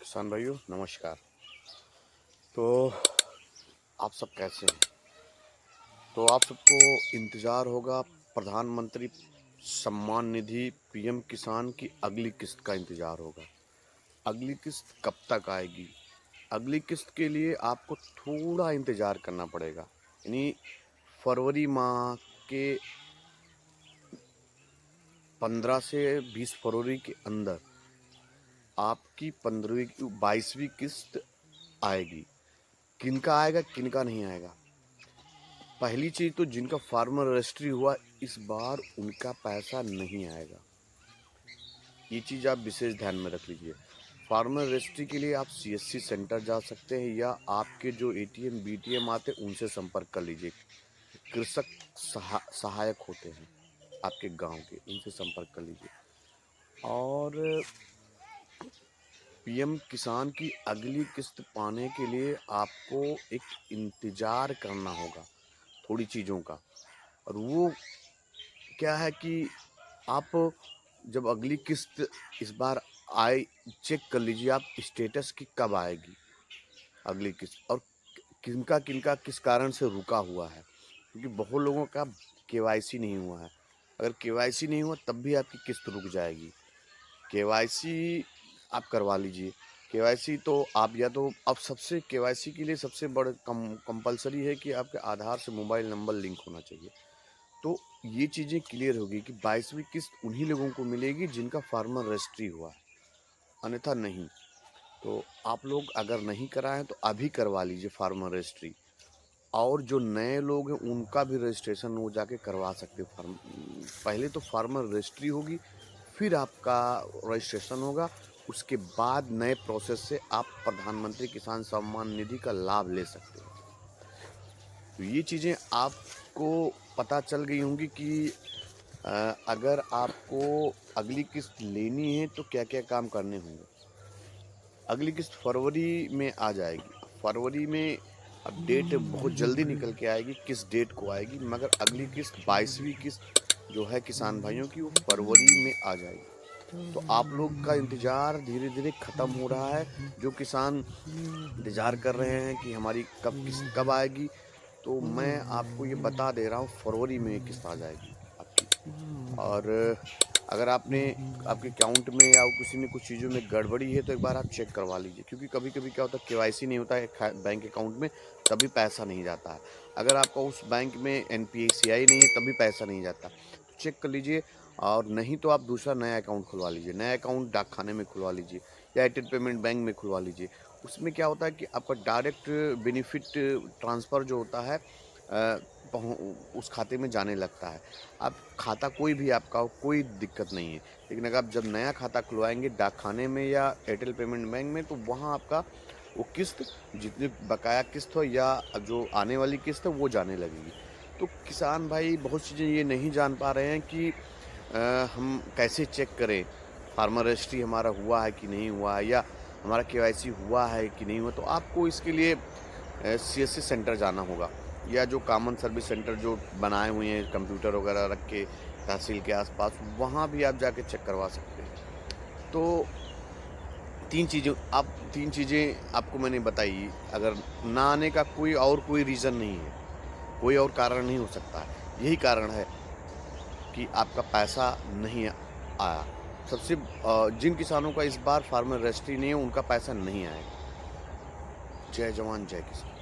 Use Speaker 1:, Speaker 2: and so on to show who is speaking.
Speaker 1: किसान भाइयों नमस्कार। तो आप सब कैसे हैं? तो आप सबको इंतज़ार होगा प्रधानमंत्री सम्मान निधि पीएम किसान की अगली किस्त का इंतज़ार होगा। अगली किस्त कब तक आएगी? अगली किस्त के लिए आपको थोड़ा इंतज़ार करना पड़ेगा। यानी फरवरी माह के 15 से 20 फरवरी के अंदर आपकी 15वीं 22वीं किस्त आएगी। किनका आएगा किनका नहीं आएगा? पहली चीज़ तो जिनका फार्मर रजिस्ट्री हुआ इस बार उनका पैसा नहीं आएगा। ये चीज़ आप विशेष ध्यान में रख लीजिए। फार्मर रजिस्ट्री के लिए आप सीएससी सेंटर जा सकते हैं या आपके जो एटीएम बीटीएम आते हैं उनसे संपर्क कर लीजिए। कृषक सहायक होते हैं आपके गांव के, उनसे संपर्क कर लीजिए। और पीएम किसान की अगली किस्त पाने के लिए आपको एक इंतज़ार करना होगा थोड़ी चीज़ों का। और वो क्या है कि आप जब अगली किस्त इस बार आए चेक कर लीजिए आप स्टेटस की कब आएगी अगली किस्त, और किनका किनका किस कारण से रुका हुआ है। क्योंकि बहुत लोगों का केवाईसी नहीं हुआ है। अगर केवाईसी नहीं हुआ तब भी आपकी किस्त रुक जाएगी। केवाईसी आप करवा लीजिए। केवाईसी तो आप या तो अब सबसे केवाईसी के लिए सबसे बड़ा कंपलसरी है कि आपके आधार से मोबाइल नंबर लिंक होना चाहिए। तो ये चीज़ें क्लियर होगी कि 22वीं किस्त उन्हीं लोगों को मिलेगी जिनका फार्मर रजिस्ट्री हुआ है, अन्यथा नहीं। तो आप लोग अगर नहीं कराएं तो अभी करवा लीजिए फार्मर रजिस्ट्री। और जो नए लोग हैं उनका भी रजिस्ट्रेशन वो जाके करवा सकते हैं। पहले तो फार्मर रजिस्ट्री होगी, फिर आपका रजिस्ट्रेशन होगा, उसके बाद नए प्रोसेस से आप प्रधानमंत्री किसान सम्मान निधि का लाभ ले सकते हैं। तो ये चीज़ें आपको पता चल गई होंगी कि अगर आपको अगली किस्त लेनी है तो क्या क्या काम करने होंगे। अगली किस्त फरवरी में आ जाएगी। फरवरी में अब डेट बहुत जल्दी निकल के आएगी किस डेट को आएगी, मगर अगली किस्त 22वीं किस्त जो है किसान भाइयों की वो फरवरी में आ जाएगी। तो आप लोग का इंतज़ार धीरे धीरे ख़त्म हो रहा है। जो किसान इंतज़ार कर रहे हैं कि हमारी कब किस्त कब आएगी, तो मैं आपको ये बता दे रहा हूँ फरवरी में किस्त आ जाएगी आपकी। और अगर आपने आपके अकाउंट में या किसी में कुछ चीज़ों में गड़बड़ी है तो एक बार आप चेक करवा लीजिए। क्योंकि कभी कभी क्या होता है केवाईसी नहीं होता है बैंक अकाउंट में, तभी पैसा नहीं जाता है। अगर आपका उस बैंक में एनपीसीआई नहीं है तभी पैसा नहीं जाता, तो चेक कर लीजिए। और नहीं तो आप दूसरा नया अकाउंट खुलवा लीजिए। नया अकाउंट डाक खाने में खुलवा लीजिए या एयरटेल पेमेंट बैंक में खुलवा लीजिए। उसमें क्या होता है कि आपका डायरेक्ट बेनिफिट ट्रांसफ़र जो होता है उस खाते में जाने लगता है। अब खाता कोई भी आपका हो कोई दिक्कत नहीं है, लेकिन अगर आप जब नया खाता खुलवाएंगे डाक खाने में या एयरटेल पेमेंट बैंक में, तो वहाँ आपका वो किस्त जितनी बकाया किस्त हो या जो आने वाली किस्त है वो जाने लगेगी। तो किसान भाई बहुत चीज़ें ये नहीं जान पा रहे हैं कि हम कैसे चेक करें फार्मर रजिस्ट्री हमारा हुआ है कि नहीं हुआ है, या हमारा केवाईसी हुआ है कि नहीं हुआ। तो आपको इसके लिए सीएससी सेंटर जाना होगा, या जो कॉमन सर्विस सेंटर जो बनाए हुए हैं कंप्यूटर वगैरह रख के तहसील के आसपास, वहाँ भी आप जाके चेक करवा सकते हैं। तो तीन चीज़ें आपको मैंने बताई। अगर ना आने का कोई रीज़न नहीं है, कोई और कारण नहीं हो सकता है। यही कारण है कि आपका पैसा नहीं आया। जिन किसानों का इस बार फार्मर रजिस्ट्री नहीं है उनका पैसा नहीं आएगा। जय जवान जय किसान।